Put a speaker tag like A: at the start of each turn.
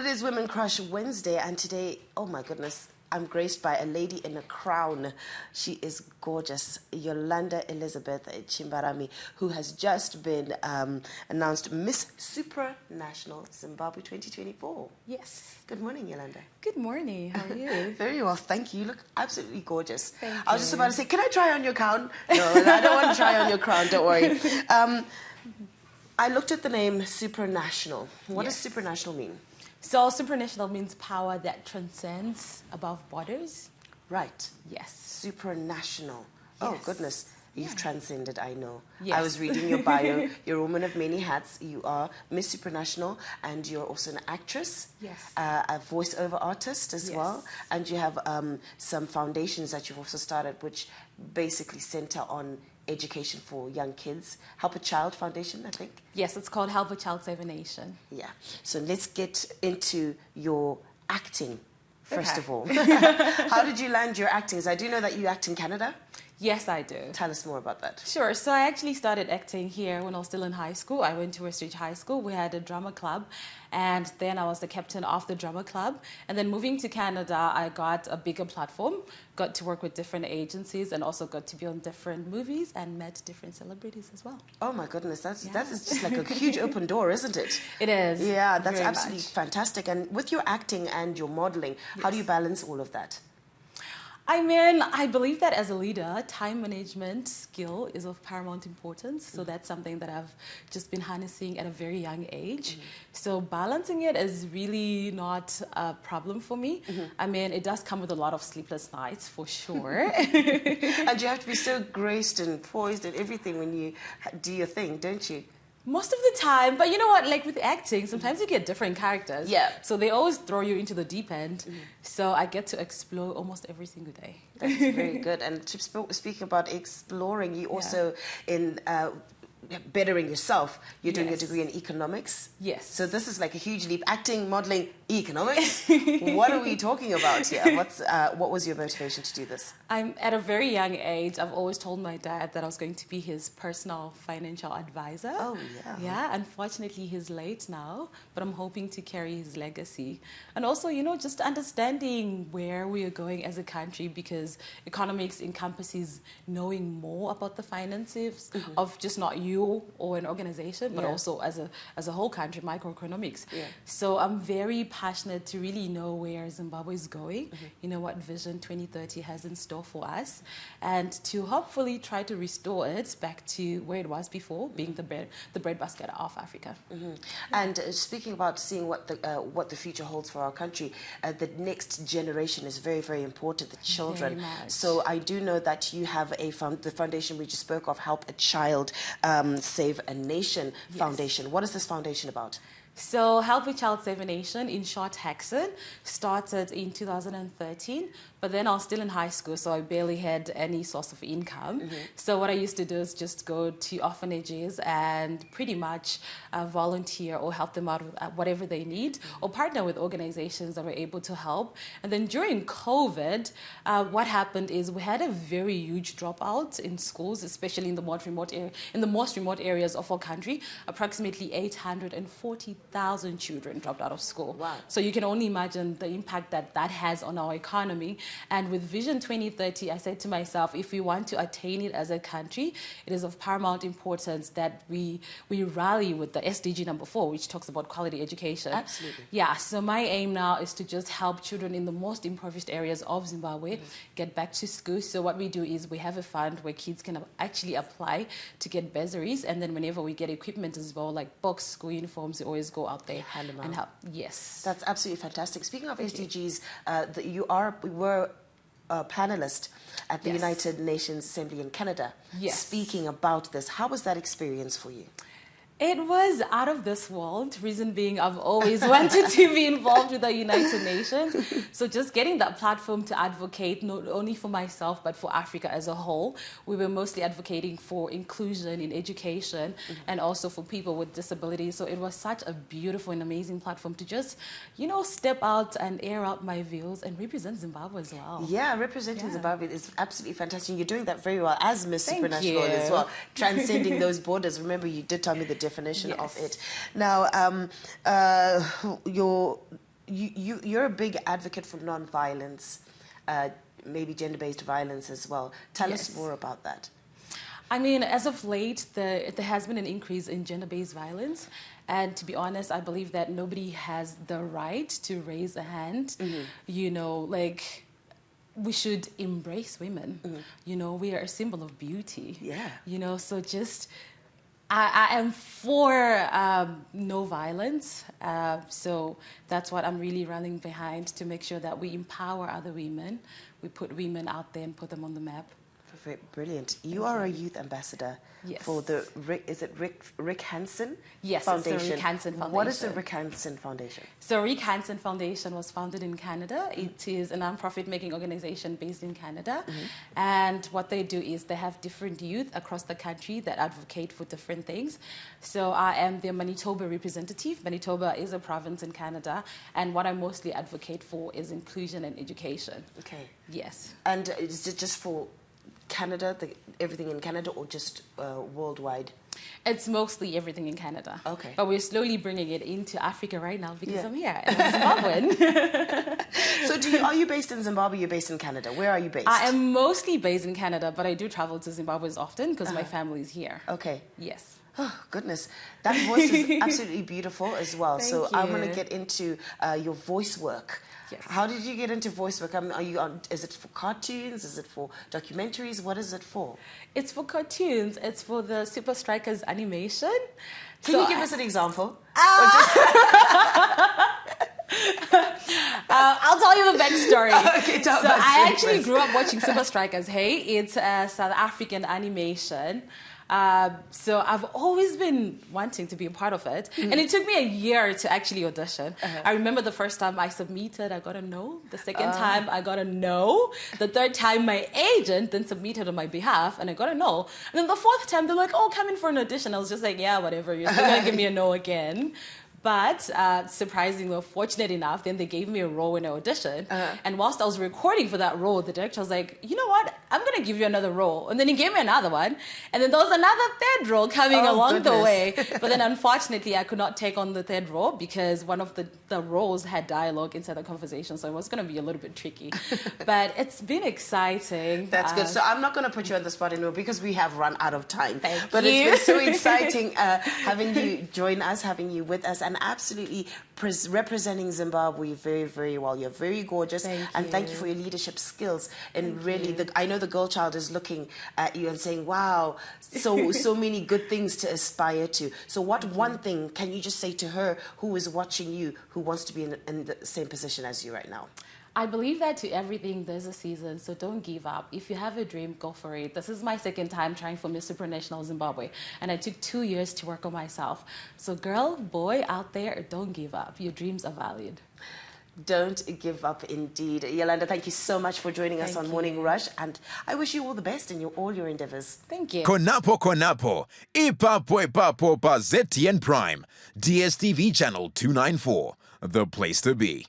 A: is Women Crush Wednesday, and today, oh my goodness, I'm graced by a lady in a crown. She is gorgeous, Yollanda Chimbarami, who has just been announced Miss Supranational Zimbabwe 2024.
B: Yes.
A: Good morning, Yollanda.
B: Good morning. How are you?
A: Very well, thank you. You look absolutely gorgeous.
B: Thank you.
A: I was just about to say, can I try on your crown? No, I don't want to try on your crown, don't worry. I looked at the name Supranational. What does supranational mean?
B: So supranational means power that transcends above borders.
A: Right.
B: Yes.
A: Supranational. Oh,
B: Yes.
A: goodness. You've transcended, I know.
B: Yes.
A: I was reading your bio. You're a woman of many hats. You are Miss Supranational, and you're also an actress.
B: Yes.
A: A voiceover artist as
B: Yes.
A: well. And you have some foundations that you've also started, which basically center on education for young kids. Help a Child Foundation, I think.
B: Yes, it's called Help a Child Save a Nation.
A: Yeah. So let's get into your acting, first
B: Okay.
A: of all. How did you land your acting? I do know that you act in Canada.
B: Yes, I do.
A: Tell us more about that.
B: Sure. So I actually started acting here when I was still in high school. I went to Westridge High School. We had a drama club, and then I was the captain of the drama club. And then moving to Canada, I got a bigger platform, got to work with different agencies, and also got to be on different movies and met different celebrities as well.
A: Oh my goodness, that is just like a huge open door, isn't it?
B: It is.
A: Yeah, that's
B: very
A: absolutely
B: much.
A: fantastic. And with your acting and your modeling, how do you balance all of that?
B: I mean, I believe that as a leader, time management skill is of paramount importance. So that's something that I've just been harnessing at a very young age. So balancing it is really not a problem for me. I mean, it does come with a lot of sleepless nights for sure.
A: And you have to be so graced and poised and everything when you do your thing, don't you?
B: Most of the time, but you know what, like with acting, sometimes you get different characters.
A: Yeah.
B: So they always throw you into the deep end. So I get to explore almost every single day.
A: That's very good. And to speak about exploring, you also in bettering yourself, you're doing a
B: Yes.
A: degree in economics.
B: Yes.
A: So this is like a huge leap. Acting, modeling, economics. What are we talking about here? What was your motivation to do this?
B: I'm at a very young age. I've always told my dad that I was going to be his personal financial advisor.
A: Oh, yeah.
B: Yeah, unfortunately he's late now, but I'm hoping to carry his legacy. And also, you know, just understanding where we are going as a country, because economics encompasses knowing more about the finances of just not you or an organization, but also as a whole country, microeconomics.
A: Yeah.
B: So I'm very passionate to really know where Zimbabwe is going, you know, what Vision 2030 has in store for us, and to hopefully try to restore it back to where it was before, being the breadbasket of Africa.
A: And speaking about seeing what the future holds for our country, the next generation is very, very important, the children.
B: Very much.
A: So I do know that you have the foundation we just spoke of, Help a Child Save a Nation Foundation. What is this foundation about?
B: So Help a Child Save a Nation, in short HACSN, started in 2013, but then I was still in high school, so I barely had any source of income. So what I used to do is just go to orphanages and pretty much volunteer or help them out with whatever they need, or partner with organizations that were able to help. And then during COVID, what happened is we had a very huge dropout in schools, especially in the most remote areas of our country. Approximately 840,000 children dropped out of school.
A: Wow.
B: So you can only imagine the impact that that has on our economy. And with Vision 2030, I said to myself, if we want to attain it as a country, it is of paramount importance that we rally with the SDG number 4, which talks about quality education.
A: Absolutely.
B: Yeah, so my aim now is to just help children in the most impoverished areas of Zimbabwe get back to school. So what we do is we have a fund where kids can actually apply to get bursaries, and then whenever we get equipment as well, like books, school uniforms, we always go out there and help. Yes.
A: That's absolutely fantastic. Speaking of SDGs, we were a panelist at the United Nations Assembly in Canada, speaking about this. How was that experience for you?
B: It was out of this world. Reason being, I've always wanted to be involved with the United Nations. So just getting that platform to advocate not only for myself, but for Africa as a whole. We were mostly advocating for inclusion in education and also for people with disabilities. So it was such a beautiful and amazing platform to just, you know, step out and air out my views and represent Zimbabwe as well.
A: Yeah, representing Zimbabwe is absolutely fantastic. You're doing that very well as Miss
B: Thank
A: Supranational
B: you.
A: as well, transcending those borders. Remember, you did tell me the definition of it. Now, your you're a big advocate for non-violence, maybe gender-based violence as well. Tell us more about that.
B: I mean, as of late, there has been an increase in gender-based violence. And to be honest, I believe that nobody has the right to raise a hand. You know, like, we should embrace women. You know, we are a symbol of beauty.
A: Yeah.
B: You know, so just, I am for no violence. So that's what I'm really rallying behind, to make sure that we empower other women. We put women out there and put them on the map.
A: Brilliant. You are a youth ambassador for the Rick Hansen
B: Yes,
A: Foundation.
B: it's the Rick Hansen Foundation.
A: What is the Rick Hansen Foundation?
B: So Rick Hansen Foundation was founded in Canada. It is a non-profit making organization based in Canada. And what they do is they have different youth across the country that advocate for different things. So I am their Manitoba representative. Manitoba is a province in Canada. And what I mostly advocate for is inclusion and education.
A: Okay.
B: Yes.
A: And is it just for Canada, everything in Canada, or just worldwide?
B: It's mostly everything in Canada.
A: Okay.
B: But we're slowly bringing it into Africa right now because I'm here and I'm Zimbabwean.
A: So are you based in Zimbabwe? You're based in Canada. Where are you based?
B: I am mostly based in Canada, but I do travel to Zimbabwe often because my family is here.
A: Okay.
B: Yes.
A: Oh, goodness. That voice is absolutely beautiful as well.
B: Thank
A: so
B: you.
A: I'm going to get into your voice work.
B: Yes.
A: How did you get into voice work? Are you on, is it for cartoons? Is it for documentaries? What is it for?
B: It's for cartoons. It's for the Super Strikers animation.
A: Can you give us an example?
B: I'll tell you the backstory.
A: Okay, tell
B: so
A: us
B: I actually grew up watching Super Strikers. Hey, it's a South African animation. So I've always been wanting to be a part of it. And it took me a year to actually audition. I remember the first time I submitted, I got a no. The second time, I got a no. The third time, my agent then submitted on my behalf, and I got a no. And then the fourth time, they're like, oh, come in for an audition. I was just like, yeah, whatever. You're still going to give me a no again. But surprisingly, or fortunate enough, then they gave me a role in an audition. And whilst I was recording for that role, the director was like, you know what? I'm going to give you another role. And then he gave me another one. And then there was another third role coming along the way. But then unfortunately, I could not take on the third role because one of the roles had dialogue inside the conversation. So it was going to be a little bit tricky. But it's been exciting.
A: That's good. So I'm not going to put you on the spot anymore because we have run out of time.
B: But
A: it's been so exciting having you join us, having you with us, and absolutely representing Zimbabwe very, very well. You're very gorgeous. Thank you for your leadership skills. And really, I know the girl child is looking at you and saying, wow, so many good things to aspire to. So what one thing can you just say to her who is watching you, who wants to be in the same position as you right now?
B: I believe that to everything, there's a season, so don't give up. If you have a dream, go for it. This is my second time trying for Miss Supranational Zimbabwe, and I took 2 years to work on myself. So girl, boy out there, don't give up. Your dreams are valid.
A: Don't give up indeed. Yollanda, thank you so much for joining us on Morning Rush, and I wish you all the best in all your endeavors.
B: Thank you.
C: Konapo Konapo, Ipapo pa ZTN Prime, DSTV channel 294, the place to be.